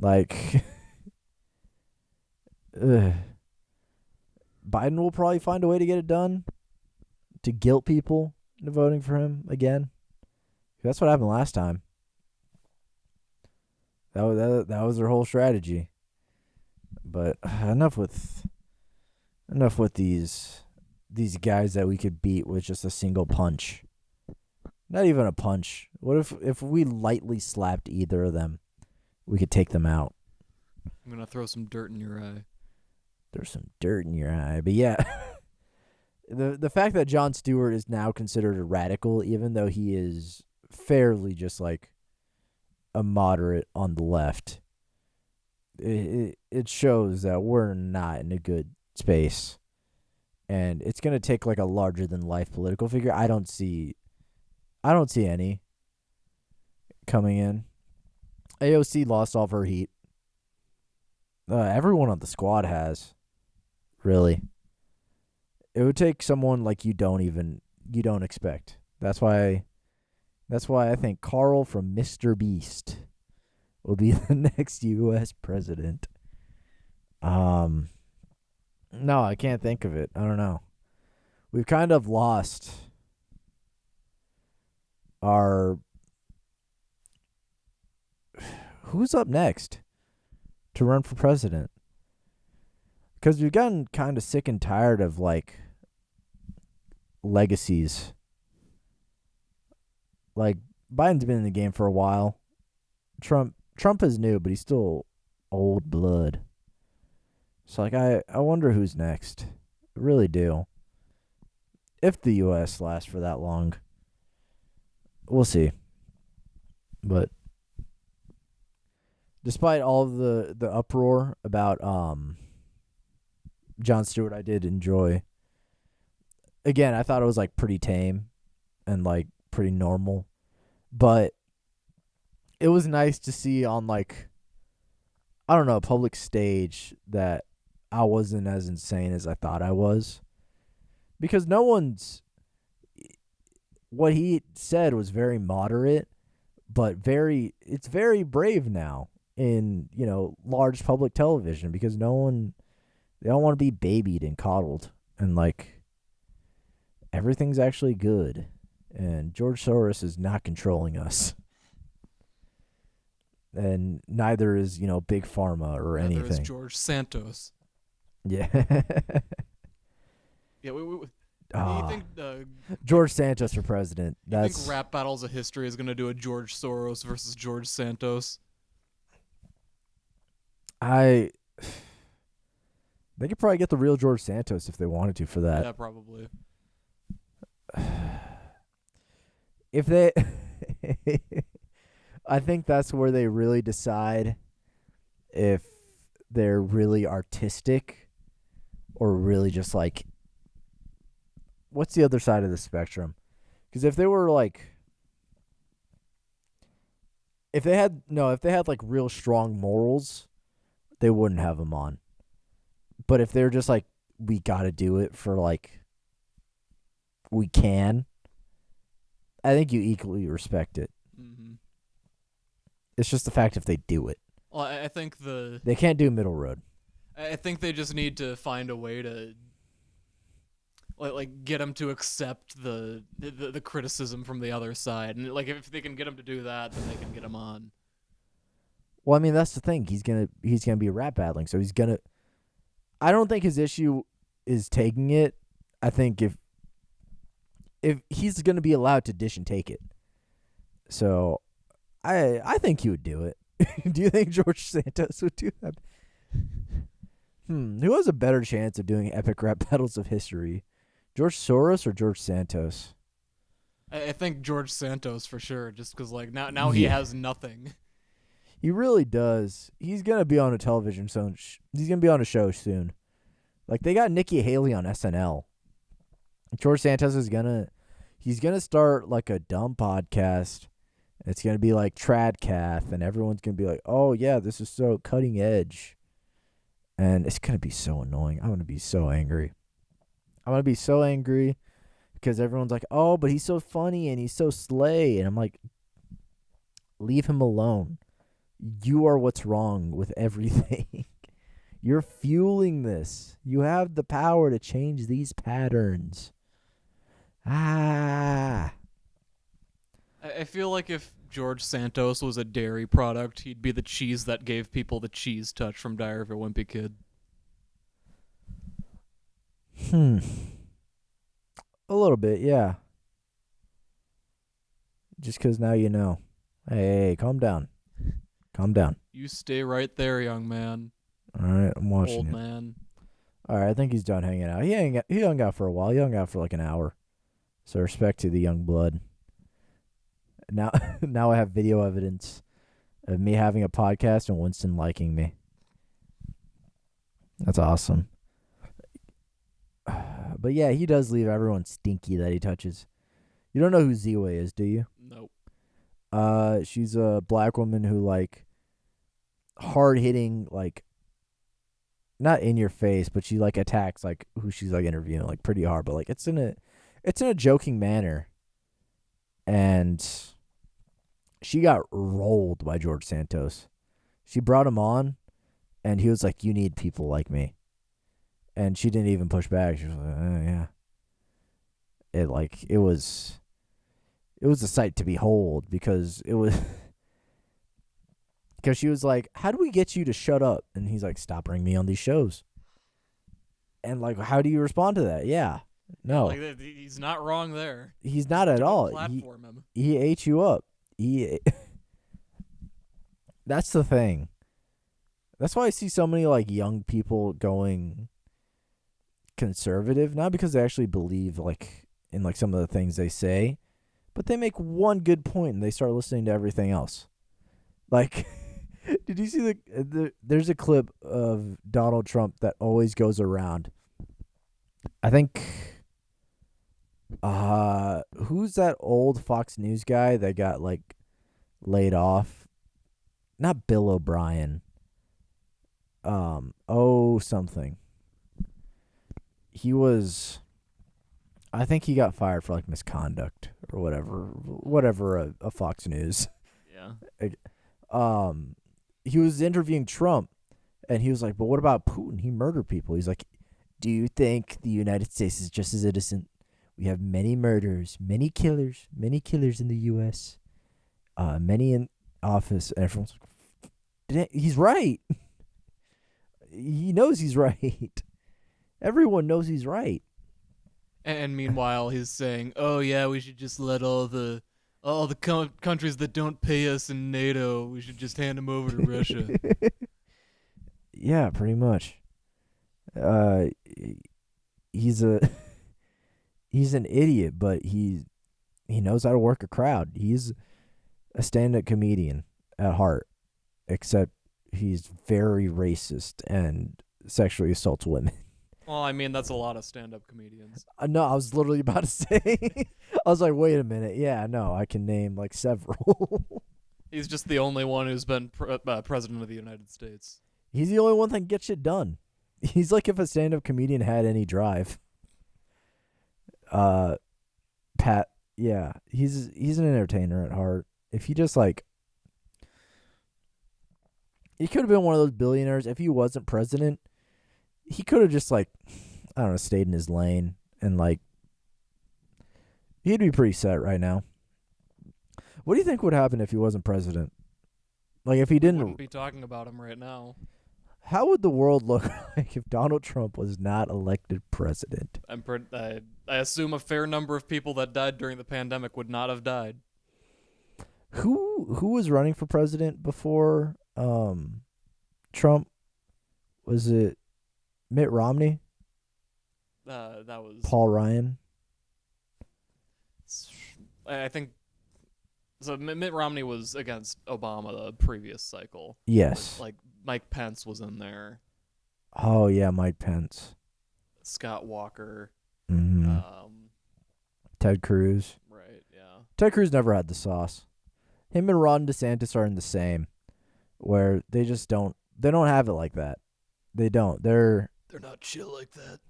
Speaker 1: Like, Biden will probably find a way to get it done, to guilt people into voting for him again. That's what happened last time. That was their whole strategy. But enough with these guys that we could beat with just a single punch. Not even a punch. What if we lightly slapped either of them? We could take them out.
Speaker 2: I'm going to throw some dirt in your eye.
Speaker 1: There's some dirt in your eye. But yeah, the fact that Jon Stewart is now considered a radical, even though he is fairly just like a moderate on the left, it shows that we're not in a good space. And it's going to take like a larger than life political figure. I don't see any coming in. AOC lost all of her heat. Everyone on the squad has, really. It would take someone like you don't expect. That's why I think Carl from Mr. Beast will be the next U.S. president. No, I can't think of it. I don't know. We've kind of lost our... Who's up next to run for president? Because we've gotten kind of sick and tired of, like, legacies. Like, Biden's been in the game for a while. Trump is new, but he's still old blood. So, like, I wonder who's next. I really do. If the U.S. lasts for that long. We'll see. But despite all of the uproar about Jon Stewart, I did enjoy. Again, I thought it was, like, pretty tame and, like, pretty normal. But it was nice to see on, like, I don't know, a public stage that I wasn't as insane as I thought I was. Because what he said was very moderate, but it's very brave now in, large public television, because they don't want to be babied and coddled, and like everything's actually good, and George Soros is not controlling us. And neither is, Big Pharma or anything.
Speaker 2: Neither is George Santos.
Speaker 1: Yeah.
Speaker 2: Yeah, you think
Speaker 1: George Santos for president?
Speaker 2: You think Rap Battles of History is going to do a George Soros versus George Santos?
Speaker 1: They could probably get the real George Santos if they wanted to for that.
Speaker 2: Yeah, probably.
Speaker 1: If they... I think that's where they really decide if they're really artistic or really just like, what's the other side of the spectrum? Because if they were like, if they had like real strong morals, they wouldn't have them on. But if they're just like, we got to do it for like, we can, I think you equally respect it.
Speaker 2: Mm-hmm.
Speaker 1: It's just the fact if they do it.
Speaker 2: Well, I think
Speaker 1: they can't do middle road.
Speaker 2: I think they just need to find a way to like get him to accept the criticism from the other side, and like if they can get him to do that, then they can get him on.
Speaker 1: Well, I mean that's the thing. He's gonna be rap battling, so he's gonna. I don't think his issue is taking it. I think if he's gonna be allowed to dish and take it, so I think he would do it. Do you think George Santos would do that? Who has a better chance of doing epic rap battles of history? George Soros or George Santos?
Speaker 2: I think George Santos for sure, just because like now he has nothing.
Speaker 1: He really does. He's gonna be on a television show. He's gonna be on a show soon. Like they got Nikki Haley on SNL. George Santos he's gonna start like a dumb podcast. It's gonna be like Tradcath, and everyone's gonna be like, "Oh yeah, this is so cutting edge," and it's gonna be so annoying. I'm gonna be so angry. Because everyone's like, "Oh, but he's so funny and he's so slay," and I'm like, "Leave him alone. You are what's wrong with everything. You're fueling this. You have the power to change these patterns."
Speaker 2: I feel like if George Santos was a dairy product, he'd be the cheese that gave people the cheese touch from Diary of a Wimpy Kid.
Speaker 1: A little bit, yeah. Just because now you know. Hey, calm down. Calm down.
Speaker 2: You stay right there, young man.
Speaker 1: All right, I'm watching
Speaker 2: Old
Speaker 1: you.
Speaker 2: man.
Speaker 1: All right, I think he's done hanging out. He hung out for a while. He hung out for like an hour. So respect to the young blood. Now I have video evidence of me having a podcast and Winston liking me. That's awesome. But yeah, he does leave everyone stinky that he touches. You don't know who Z-Way is, do you?
Speaker 2: Nope.
Speaker 1: She's a black woman who like hard hitting, like not in your face, but she like attacks like who she's like interviewing like pretty hard, but like it's in a joking manner. And she got rolled by George Santos. She brought him on and he was like, "You need people like me." And she didn't even push back. She was like, "Yeah." It was a sight to behold because she was like, "How do we get you to shut up?" And he's like, "Stop bringing me on these shows." And like, how do you respond to that? Yeah. No.
Speaker 2: Like, he's not wrong there.
Speaker 1: He's not at all.
Speaker 2: Platform him.
Speaker 1: He ate you up. That's the thing. That's why I see so many like young people going conservative, not because they actually believe like in like some of the things they say, but they make one good point and they start listening to everything else. Like, did you see there's a clip of Donald Trump that always goes around. I think who's that old Fox News guy that got like laid off? Not Bill O'Brien. Something. I think he got fired for like misconduct or whatever a Fox News.
Speaker 2: Yeah.
Speaker 1: He was interviewing Trump and he was like, "But what about Putin? He murdered people." He's like, "Do you think the United States is just as innocent? We have many murderers, many killers in the U.S., many in office." And everyone's like, "He's right." He knows he's right. Everyone knows he's right.
Speaker 2: And meanwhile, he's saying, "Oh yeah, we should just let all the countries that don't pay us in NATO, we should just hand them over to Russia."
Speaker 1: Yeah, pretty much. He's an idiot, but he knows how to work a crowd. He's a stand-up comedian at heart, except he's very racist and sexually assaults women.
Speaker 2: Well, I mean, that's a lot of stand-up comedians.
Speaker 1: No, I was literally about to say. I was like, wait a minute. Yeah, no, I can name like several.
Speaker 2: He's just the only one who's been president of the United States.
Speaker 1: He's the only one that can get shit done. He's like if a stand-up comedian had any drive. Pat, yeah, he's an entertainer at heart. If he just like, he could have been one of those billionaires. If he wasn't president, he could have just like, I don't know, stayed in his lane and like, he'd be pretty set right now. What do you think would happen if he wasn't president? Like if he didn't,
Speaker 2: wouldn't be talking about him right now.
Speaker 1: How would the world look like if Donald Trump was not elected president?
Speaker 2: I assume a fair number of people that died during the pandemic would not have died.
Speaker 1: Who was running for president before Trump? Was it Mitt Romney?
Speaker 2: That was
Speaker 1: Paul Ryan.
Speaker 2: I think so. Mitt Romney was against Obama the previous cycle.
Speaker 1: Yes.
Speaker 2: Like Mike Pence was in there.
Speaker 1: Oh yeah, Mike Pence.
Speaker 2: Scott Walker.
Speaker 1: Mm-hmm. Ted Cruz.
Speaker 2: Right. Yeah.
Speaker 1: Ted Cruz never had the sauce. Him and Ron DeSantis are in the same, where they just don't. They don't have it like that. They don't. They're
Speaker 2: not chill like that.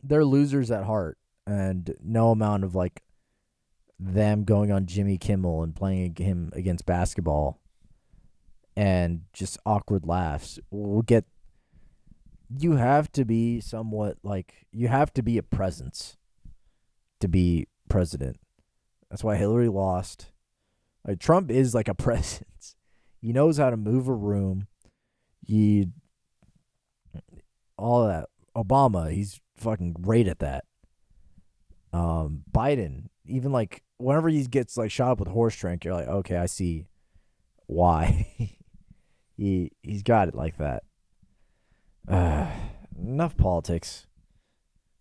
Speaker 1: They're losers at heart, and no amount of like them going on Jimmy Kimmel and playing him against basketball and just awkward laughs will get. You have to be somewhat like, you have to be a presence to be president. That's why Hillary lost. Like Trump is like a presence. He knows how to move a room. All that. Obama, he's fucking great at that. Biden, even like whenever he gets like shot up with horse drink, you're like, okay, I see why. He's got it like that. Enough politics.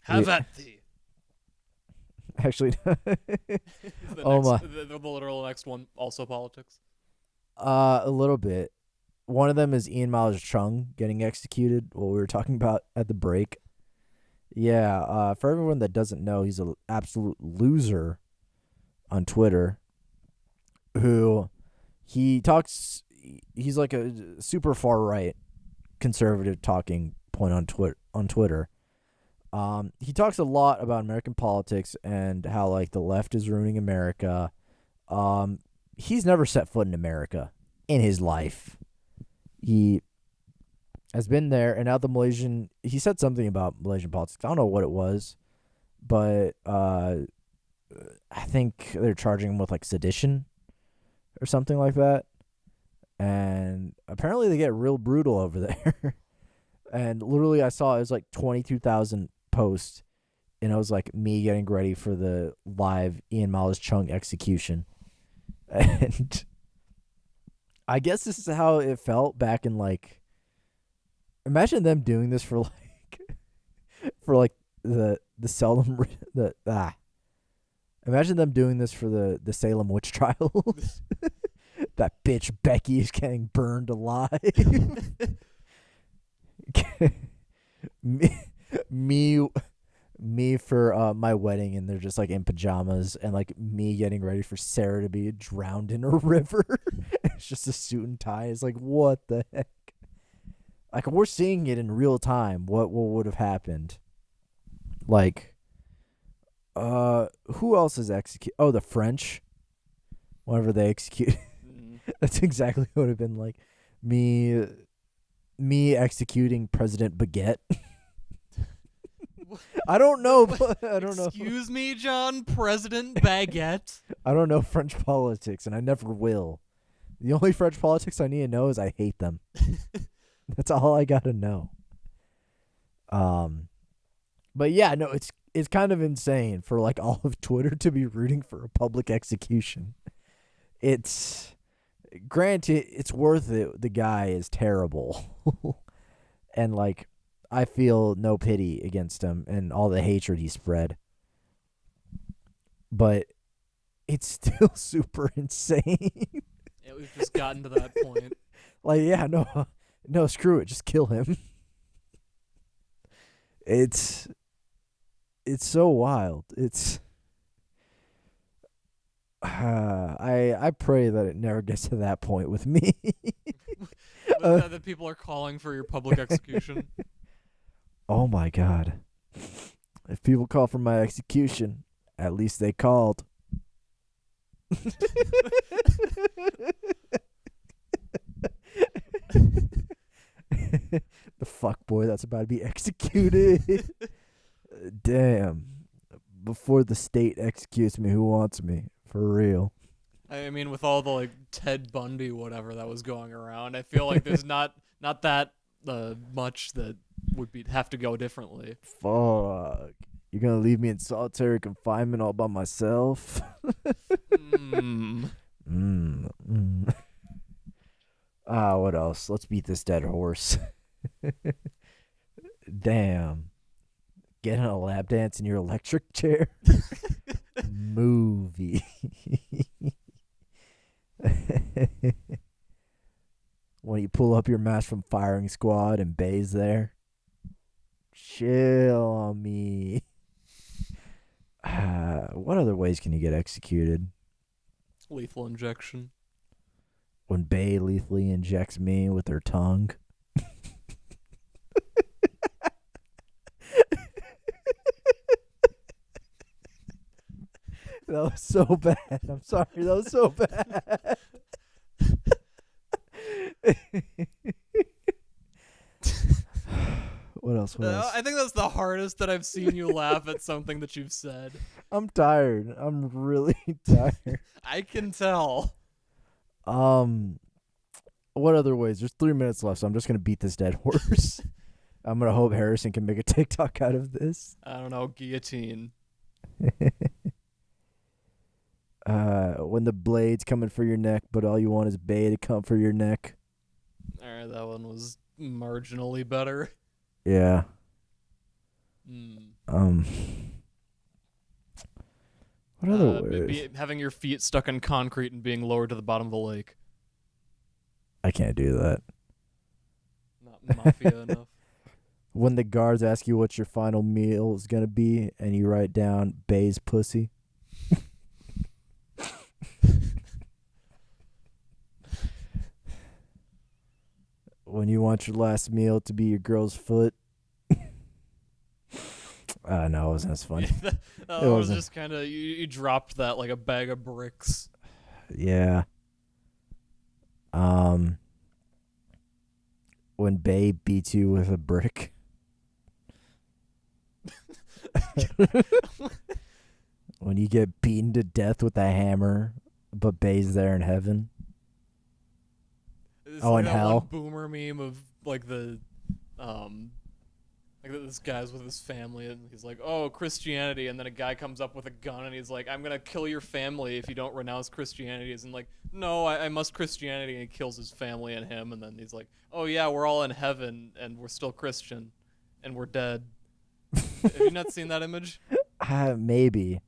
Speaker 2: Have at thee.
Speaker 1: Actually,
Speaker 2: the literal next one also politics.
Speaker 1: A little bit. One of them is Ian Miles Chung getting executed. What we were talking about at the break. Yeah. For everyone that doesn't know, he's an absolute loser on Twitter. Who he talks. He's like a super far right conservative talking point on Twitter. He talks a lot about American politics and how like the left is ruining America. He's never set foot in America in his life. He has been there, and now he said something about Malaysian politics. I don't know what it was, but I think they're charging him with like sedition or something like that. And apparently they get real brutal over there. And literally I saw it was like 22,000 posts, and it was like me getting ready for the live Ian Miles Chung execution. And I guess this is how it felt back in like, imagine them doing this for like the Salem imagine them doing this for the Salem witch trials. That bitch Becky is getting burned alive. me for my wedding, and they're just like in pajamas, and like me getting ready for Sarah to be drowned in a river. It's just a suit and tie. It's like, what the heck? Like, we're seeing it in real time. What would have happened? Like, who else is executed? Oh, the French. Whenever they execute. That's exactly what it would have been like. Me executing President Baguette. I don't know. I don't know.
Speaker 2: Excuse me, John, President Baguette.
Speaker 1: I don't know French politics, and I never will. The only French politics I need to know is I hate them. That's all I gotta know. But yeah, no, it's kind of insane for like all of Twitter to be rooting for a public execution. It's, granted, it's worth it. The guy is terrible. And like, I feel no pity against him and all the hatred he spread. But it's still super insane.
Speaker 2: Yeah, we've just gotten to that point.
Speaker 1: Like, yeah, no, No, screw it. Just kill him. It's so wild. It's I pray that it never gets to that point with me.
Speaker 2: That people are calling for your public execution.
Speaker 1: Oh my god. If people call for my execution, at least they called. The fuck boy that's about to be executed. Damn. Before the state executes me, who wants me? For real.
Speaker 2: I mean, with all the like Ted Bundy whatever that was going around, I feel like there's not that much that would have to go differently.
Speaker 1: Fuck. You're gonna leave me in solitary confinement all by myself? What else? Let's beat this dead horse. Damn. Get on a lap dance in your electric chair? Movie. When you pull up your mask from firing squad and Bay's there. Chill on me. What other ways can you get executed?
Speaker 2: Lethal injection.
Speaker 1: When Bay lethally injects me with her tongue. That was so bad. I'm sorry. That was so bad. What else?
Speaker 2: I think that's the hardest that I've seen you laugh at something that you've said.
Speaker 1: I'm tired. I'm really tired.
Speaker 2: I can tell.
Speaker 1: What other ways? There's 3 minutes left, so I'm just gonna beat this dead horse. I'm gonna hope Harrison can make a TikTok out of this.
Speaker 2: I don't know, guillotine.
Speaker 1: When the blade's coming for your neck, but all you want is Bay to come for your neck.
Speaker 2: All right, that one was marginally better.
Speaker 1: Yeah. What other ways?
Speaker 2: Having your feet stuck in concrete and being lowered to the bottom of the lake.
Speaker 1: I can't do that.
Speaker 2: Not mafia enough.
Speaker 1: When the guards ask you what your final meal is gonna be, and you write down Bay's pussy. When you want your last meal to be your girl's foot. No, it wasn't as funny.
Speaker 2: It was just kind of, you dropped that like a bag of bricks.
Speaker 1: Yeah. When Bay beats you with a brick. When you get beaten to death with a hammer, but Bay's there in heaven.
Speaker 2: It's
Speaker 1: in
Speaker 2: like
Speaker 1: hell.
Speaker 2: One boomer meme of like like this guy's with his family and he's like, oh, Christianity, and then a guy comes up with a gun and he's like, I'm gonna kill your family if you don't renounce Christianity. And like, no, I must Christianity, and he kills his family and him, and then he's like, oh yeah, we're all in heaven and we're still Christian and we're dead. Have you not seen that image?
Speaker 1: Maybe.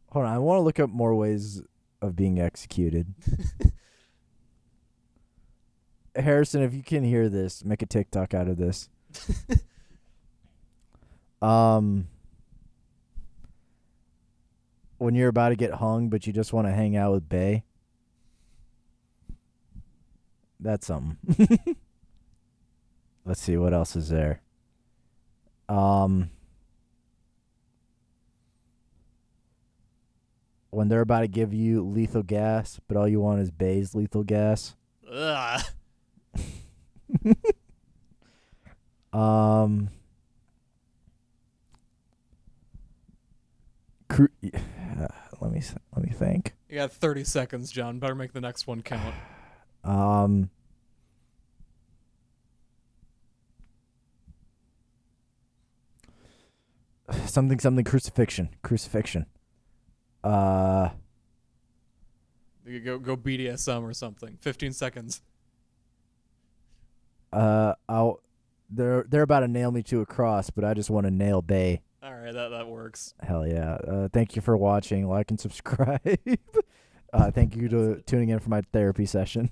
Speaker 1: Hold on, I want to look up more ways of being executed. Harrison, if you can hear this, make a TikTok out of this. When you're about to get hung, but you just want to hang out with Bay. That's something. Let's see, what else is there? When they're about to give you lethal gas, but all you want is Bay's lethal gas.
Speaker 2: Ugh.
Speaker 1: Let me think.
Speaker 2: You got 30 seconds, John. Better make the next one count.
Speaker 1: Something crucifixion.
Speaker 2: You go BDSM or something. 15 seconds.
Speaker 1: They're about to nail me to a cross, but I just want to nail Bay.
Speaker 2: All right, that works.
Speaker 1: Hell yeah. Thank you for watching. Like and subscribe. Thank you to tuning in for my therapy session.